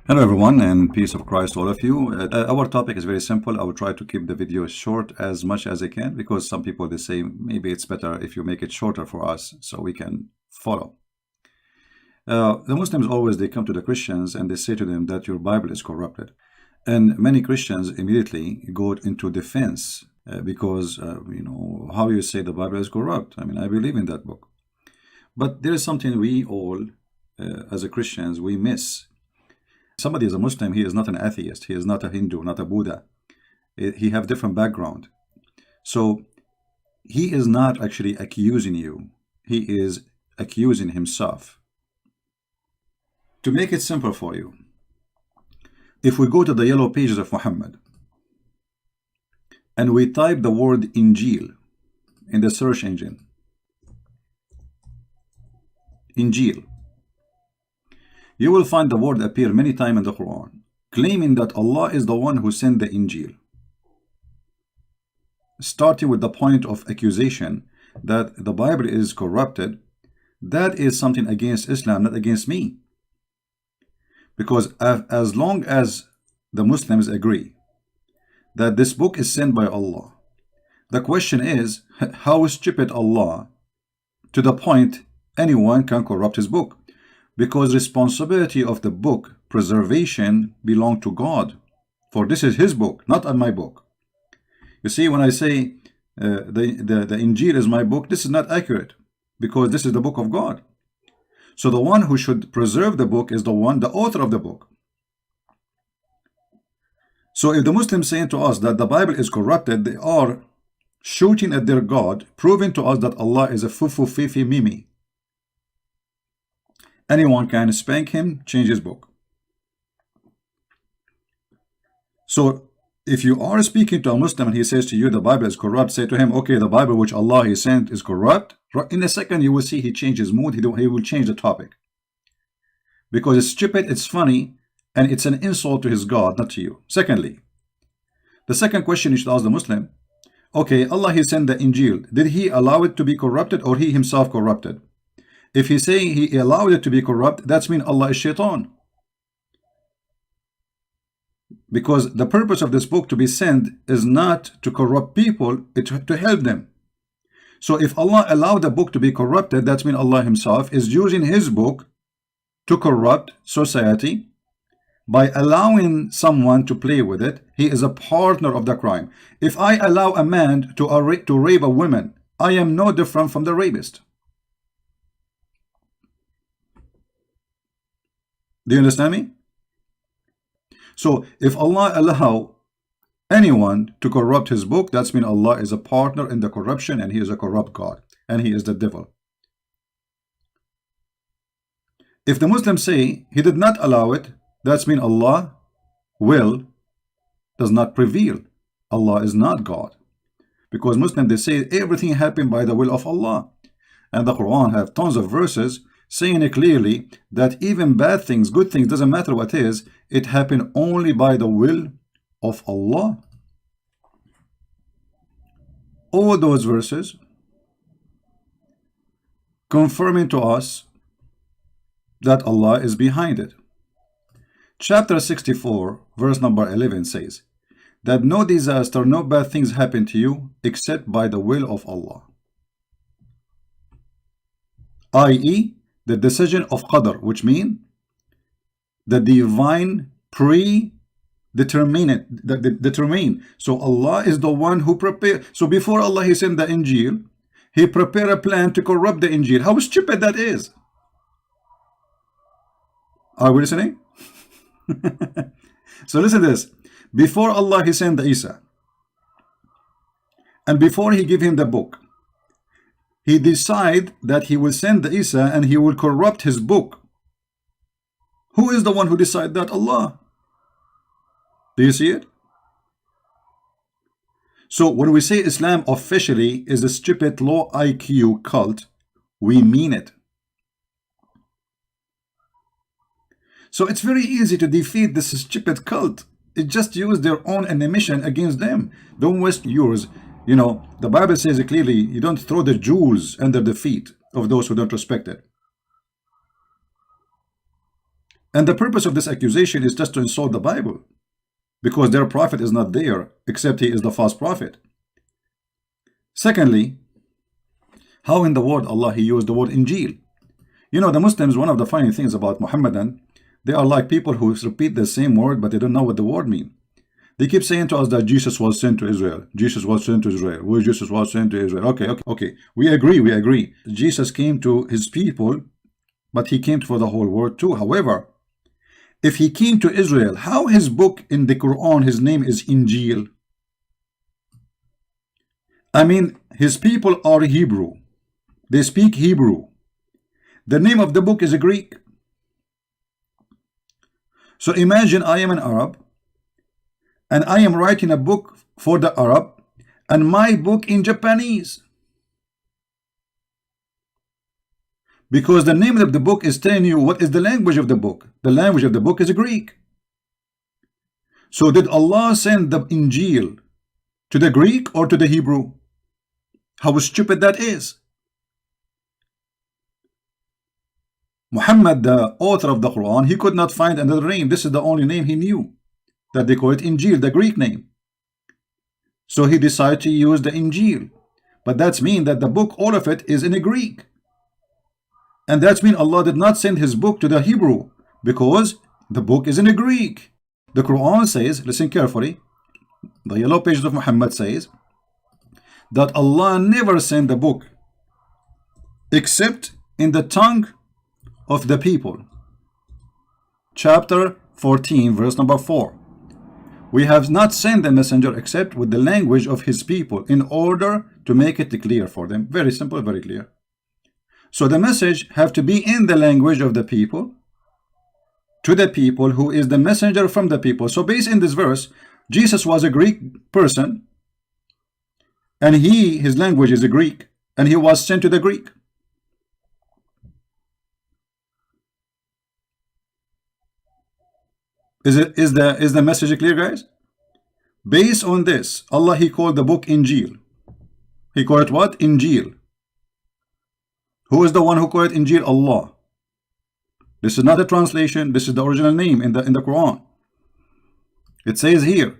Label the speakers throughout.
Speaker 1: Hello everyone, and peace of Christ to all of you. Our topic is very simple. I will try to keep the video short as much as I can because some people they say maybe it's better if you make it shorter for us so we can follow. The Muslims always they come to the Christians and they say to them that your Bible is corrupted, and many Christians immediately go into defense because how you say the Bible is corrupt. I mean, I believe in that book, but there is something we all as a Christians we miss. Somebody is a Muslim, he is not an atheist, he is not a Hindu, not a Buddha. He have different background. So he is not actually accusing you. He is accusing himself. To make it simple for you, if we go to the yellow pages of Muhammad and we type the word Injil in the search engine, Injil, you will find the word appear many times in the Quran, claiming that Allah is the one who sent the Injil. Starting with the point of accusation that the Bible is corrupted, that is something against Islam, not against me. Because as long as the Muslims agree that this book is sent by Allah, the question is, how stupid Allah to the point anyone can corrupt his book? Because responsibility of the book preservation belong to God, for this is his book, not my book. You see, when I say the Injil is my book, this is not accurate because this is the book of God. So the one who should preserve the book is the author of the book. So if the Muslims saying to us that the Bible is corrupted, they are shooting at their God, proving to us that Allah is a fufu fifi mimi. Anyone can spank him, change his book. So if you are speaking to a Muslim and he says to you the Bible is corrupt, say to him, okay, the Bible which Allah he sent is corrupt. In a second you will see he changes mood, he will change the topic. Because it's stupid, it's funny, and it's an insult to his God, not to you. Secondly, the second question you should ask the Muslim, okay, Allah he sent the Injil, did he allow it to be corrupted or he himself corrupted? If he's saying he allowed it to be corrupt, that's mean Allah is shaitan. Because the purpose of this book to be sent is not to corrupt people, it's to help them. So if Allah allowed the book to be corrupted, that means Allah himself is using his book to corrupt society. By allowing someone to play with it, he is a partner of the crime. If I allow a man to rape a woman, I am no different from the rapist. Do you understand me? So if Allah allow anyone to corrupt his book, that's mean Allah is a partner in the corruption and he is a corrupt God and he is the devil. If the Muslims say he did not allow it, that's mean Allah will does not prevail. Allah is not God. Because Muslims they say everything happened by the will of Allah. And the Quran have tons of verses saying it clearly that even bad things, good things, doesn't matter what is, it happened only by the will of Allah. All those verses confirming to us that Allah is behind it. Chapter 64, verse number 11 says that no disaster, no bad things happen to you except by the will of Allah. I.e., the decision of Qadr, which means the divine determine. So Allah is the one who prepared. So before Allah he sent the Injil, he prepared a plan to corrupt the Injil. How stupid that is. Are we listening? So listen to this. Before Allah he sent the Isa, and before he gave him the book, he decided that he will send the Isa and he will corrupt his book. Who is the one who decided that? Allah. Do you see it? So when we say Islam officially is a stupid low IQ cult, we mean it. So it's very easy to defeat this stupid cult. It just use their own animation against them. Don't waste yours. You know, the Bible says it clearly, you don't throw the jewels under the feet of those who don't respect it. And the purpose of this accusation is just to insult the Bible, because their prophet is not there, except he is the false prophet. Secondly, how in the word Allah he used the word Injil? You know, the Muslims, one of the funny things about Muhammadan, they are like people who repeat the same word, but they don't know what the word means. They keep saying to us that Jesus was sent to Israel. Jesus was sent to Israel. Well, Jesus was sent to Israel. Okay. We agree. Jesus came to his people, but he came for the whole world too. However, if he came to Israel, how his book in the Quran, his name is Injil? I mean, his people are Hebrew. They speak Hebrew. The name of the book is Greek. So imagine I am an Arab, and I am writing a book for the Arab, and my book in Japanese. Because the name of the book is telling you what is the language of the book. The language of the book is Greek. So did Allah send the Injil to the Greek or to the Hebrew? How stupid that is. Muhammad, the author of the Quran, he could not find another name. This is the only name he knew, that they call it Injil, the Greek name. So he decided to use the Injil. But that's mean that the book, all of it, is in a Greek. And that's mean Allah did not send his book to the Hebrew, because the book is in a Greek. The Quran says, listen carefully, the yellow pages of Muhammad says that Allah never sent the book except in the tongue of the people. Chapter 14, verse number 4. We have not sent the messenger except with the language of his people, in order to make it clear for them. Very simple, very clear. So the message have to be in the language of the people, to the people, who is the messenger from the people. So based in this verse, Jesus was a Greek person, and his language is a Greek, and he was sent to the Greek. Is the message clear, guys? Based on this, Allah, he called the book Injil. He called it what? Injil. Who is the one who called it Injil? Allah. This is not a translation. This is the original name in the Quran. It says here,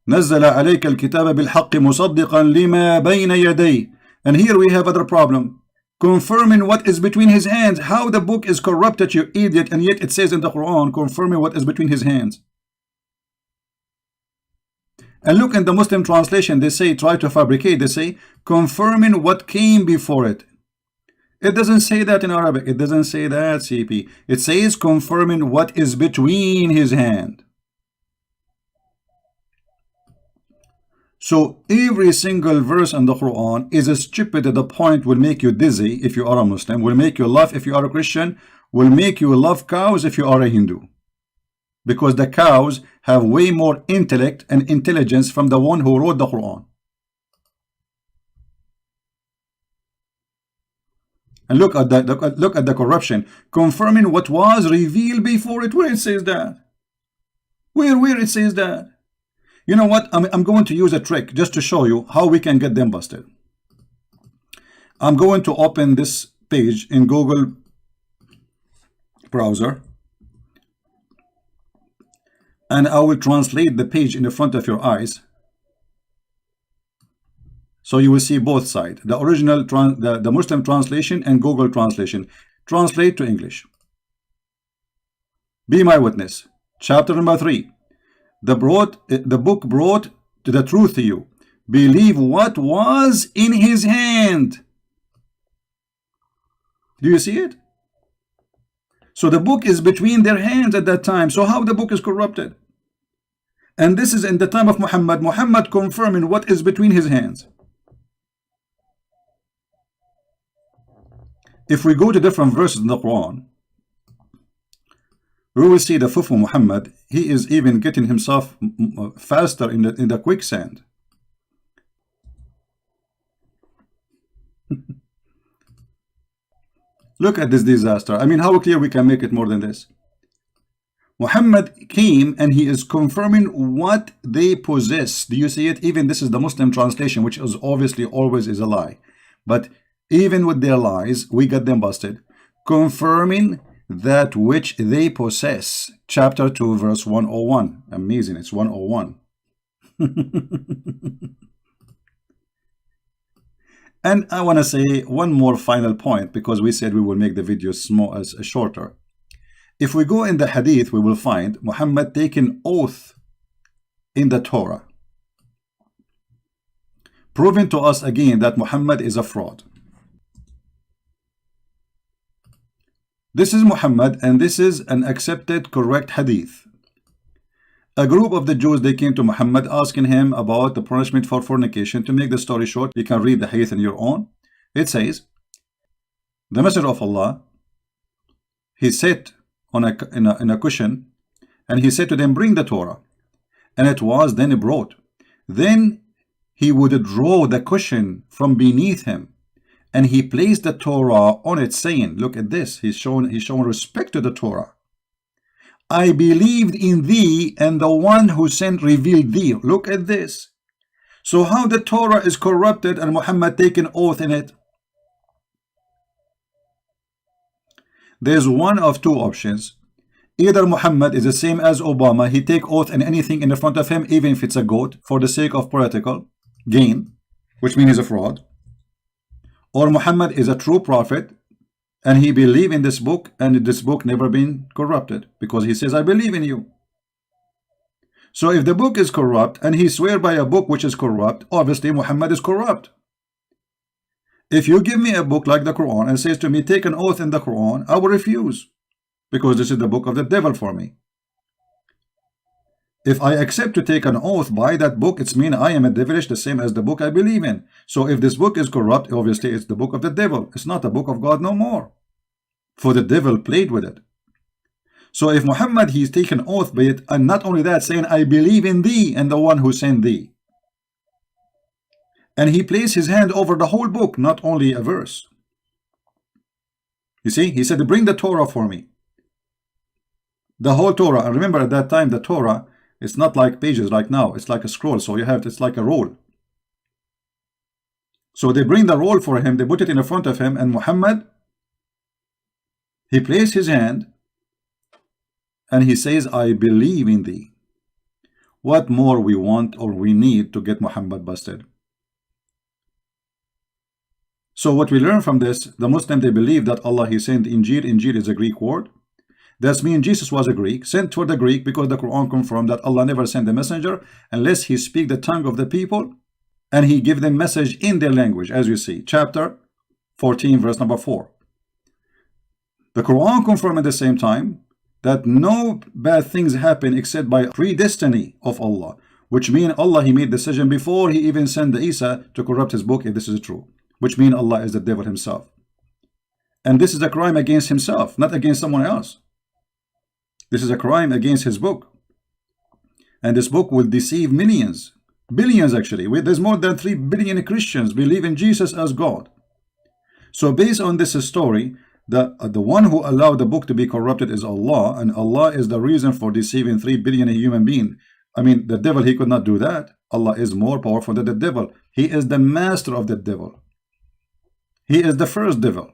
Speaker 1: نزل عليك الكتاب بالحق مصدقا لما بين يديه. And here we have other problem, confirming what is between his hands. How the book is corrupted, you idiot, and yet it says in the Quran, confirming what is between his hands. And look in the Muslim translation, they say, try to fabricate, they say, confirming what came before it. It doesn't say that in Arabic. It doesn't say that, CP. It says confirming what is between his hand. So every single verse in the Quran is stupid to the point will make you dizzy if you are a Muslim, will make you laugh if you are a Christian, will make you love cows if you are a Hindu. Because the cows have way more intellect and intelligence from the one who wrote the Quran. And look at the corruption, confirming what was revealed before it. Where it says that? Where it says that? You know what? I'm going to use a trick just to show you how we can get them busted. I'm going to open this page in Google browser, and I will translate the page in the front of your eyes, so you will see both sides, the original, the Muslim translation and Google translation. Translate to English. Be my witness. Chapter number 3. The book brought to the truth to you. Believe what was in his hand. Do you see it? So the book is between their hands at that time. So how the book is corrupted? And this is in the time of Muhammad. Muhammad confirming what is between his hands. If we go to different verses in the Quran, we will see the Fufu Muhammad, he is even getting himself faster in the quicksand. Look at this disaster. I mean, how clear we can make it more than this? Muhammad came and he is confirming what they possess. Do you see it? Even this is the Muslim translation, which is obviously always is a lie. But even with their lies, we got them busted. Confirming that which they possess. Chapter 2, verse 101. Amazing, it's 101. And I want to say one more final point, because we said we will make the video small, shorter. If we go in the hadith, we will find Muhammad taking oath in the Torah, proving to us again that Muhammad is a fraud. This is Muhammad, and this is an accepted, correct hadith. A group of the Jews, they came to Muhammad asking him about the punishment for fornication. To make the story short, you can read the hadith on your own. It says, the Messenger of Allah, he sat on in a cushion, and he said to them, bring the Torah. And it was then brought. Then he would draw the cushion from beneath him, and he placed the Torah on it, saying, look at this, he's shown respect to the Torah. I believed in thee, and the one who sent revealed thee. Look at this. So how the Torah is corrupted and Muhammad taken oath in it? There's one of two options. Either Muhammad is the same as Obama, he take oath in anything in front of him, even if it's a goat, for the sake of political gain, which means he's a fraud. Or Muhammad is a true prophet, and he believe in this book, and this book never been corrupted, because he says, I believe in you. So if the book is corrupt, and he swear by a book which is corrupt, obviously Muhammad is corrupt. If you give me a book like the Quran and says to me, take an oath in the Quran, I will refuse, because this is the book of the devil for me. If I accept to take an oath by that book, it's mean I am a devilish, the same as the book I believe in. So if this book is corrupt, obviously it's the book of the devil. It's not the book of God no more, for the devil played with it. So if Muhammad, he's taken oath by it, and not only that, saying I believe in thee and the one who sent thee, and he placed his hand over the whole book, not only a verse. You see, he said, bring the Torah for me. The whole Torah. And remember, at that time, the Torah, it's not like pages like now. It's like a scroll. So you have, it's like a roll. So they bring the roll for him. They put it in front of him. And Muhammad, he placed his hand, and he says, I believe in thee. What more we want or we need to get Muhammad busted? So what we learn from this, the Muslim, they believe that Allah, he sent Injil. Injil is a Greek word. That means Jesus was a Greek, sent for the Greek, because the Quran confirmed that Allah never sent a messenger unless he speak the tongue of the people, and he give them message in their language, as you see. Chapter 14, verse number 4. The Quran confirmed at the same time that no bad things happen except by predestiny of Allah, which means Allah, he made decision before he even sent the Isa to corrupt his book, if this is true, which means Allah is the devil himself. And this is a crime against himself, not against someone else. This is a crime against his book. And this book will deceive millions, billions actually. There's more than 3 billion Christians believe in Jesus as God. So based on this story, the one who allowed the book to be corrupted is Allah, and Allah is the reason for deceiving 3 billion human beings. I mean, the devil, he could not do that. Allah is more powerful than the devil. He is the master of the devil. He is the first devil.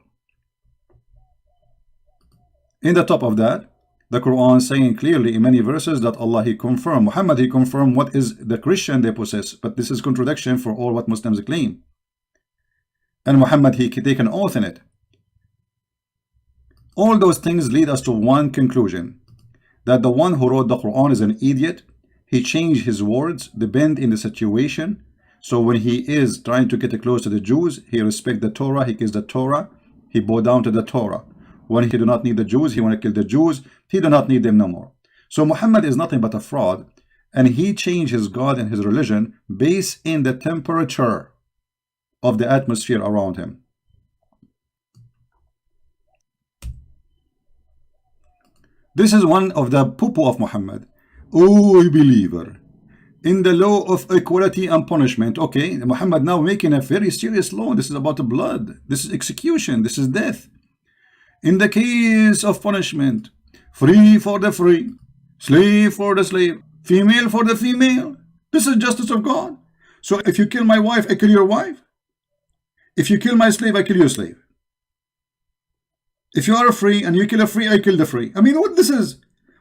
Speaker 1: In the top of that, the Quran saying clearly in many verses that Allah, he confirmed, Muhammad, he confirmed what is the Christian they possess, but this is contradiction for all what Muslims claim. And Muhammad, he take an oath in it. All those things lead us to one conclusion, that the one who wrote the Quran is an idiot. He changed his words, depend in the situation. So when he is trying to get close to the Jews, he respect the Torah, he gives the Torah, he bow down to the Torah. When he do not need the Jews, he want to kill the Jews, he do not need them no more. So Muhammad is nothing but a fraud, and he changed his God and his religion based in the temperature of the atmosphere around him. This is one of the poo-poo of Muhammad. Oh, believer, in the law of equality and punishment. Okay, Muhammad now making a very serious law. This is about the blood. This is execution. This is death. In the case of punishment, free for the free, slave for the slave, female for the female. This is justice of God. So if you kill my wife, I kill your wife. If you kill my slave, I kill your slave. If you are free and you kill a free, I kill the free. I mean, what this is?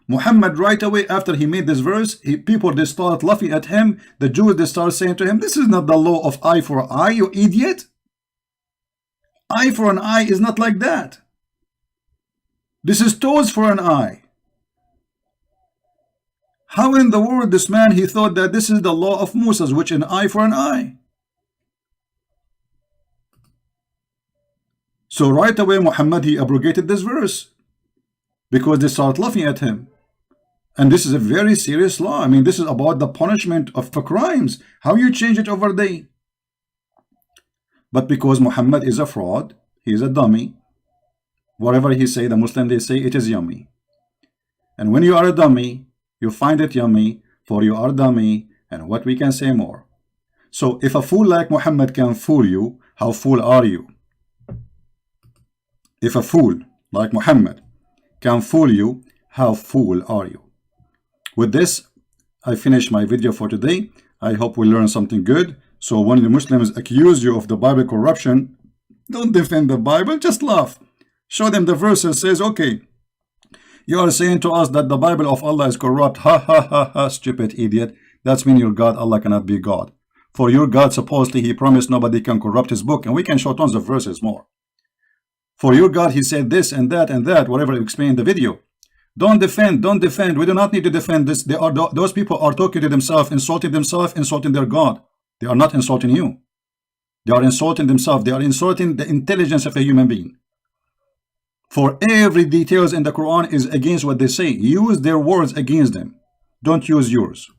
Speaker 1: Muhammad, right away after he made this verse, people, they start laughing at him. The Jews, they start saying to him, this is not the law of eye for eye, you idiot. Eye for an eye is not like that. This is toes for an eye. How in the world this man, he thought that this is the law of Moses, which an eye for an eye? So right away Muhammad, he abrogated this verse because they start laughing at him. And this is a very serious law. I mean, this is about the punishment for crimes. How you change it overnight? But because Muhammad is a fraud, he is a dummy. Whatever he say, the Muslim, they say it is yummy. And when you are a dummy, you find it yummy, for you are dummy, and what we can say more. So if a fool like Muhammad can fool you, how fool are you? If a fool like Muhammad can fool you, how fool are you? With this, I finish my video for today. I hope we learn something good. So when the Muslims accuse you of the Bible corruption, don't defend the Bible, just laugh. Show them the verses, says, okay, you are saying to us that the Bible of Allah is corrupt. Ha ha ha ha, stupid idiot. That's mean your God, Allah, cannot be God. For your God, supposedly, he promised nobody can corrupt his book. And we can show tons of verses more. For your God, he said this and that, whatever you explain in the video. Don't defend, don't defend. We do not need to defend this. Those people are talking to themselves, insulting their God. They are not insulting you. They are insulting themselves. They are insulting the intelligence of a human being. For every details in the Quran is against what they say. Use their words against them. Don't use yours.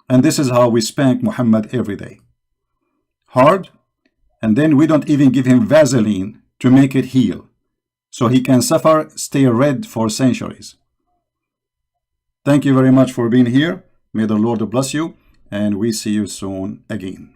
Speaker 1: And this is how we spank Muhammad every day. Hard. And then we don't even give him Vaseline to make it heal. So he can suffer, stay red for centuries. Thank you very much for being here. May the Lord bless you. And we see you soon again.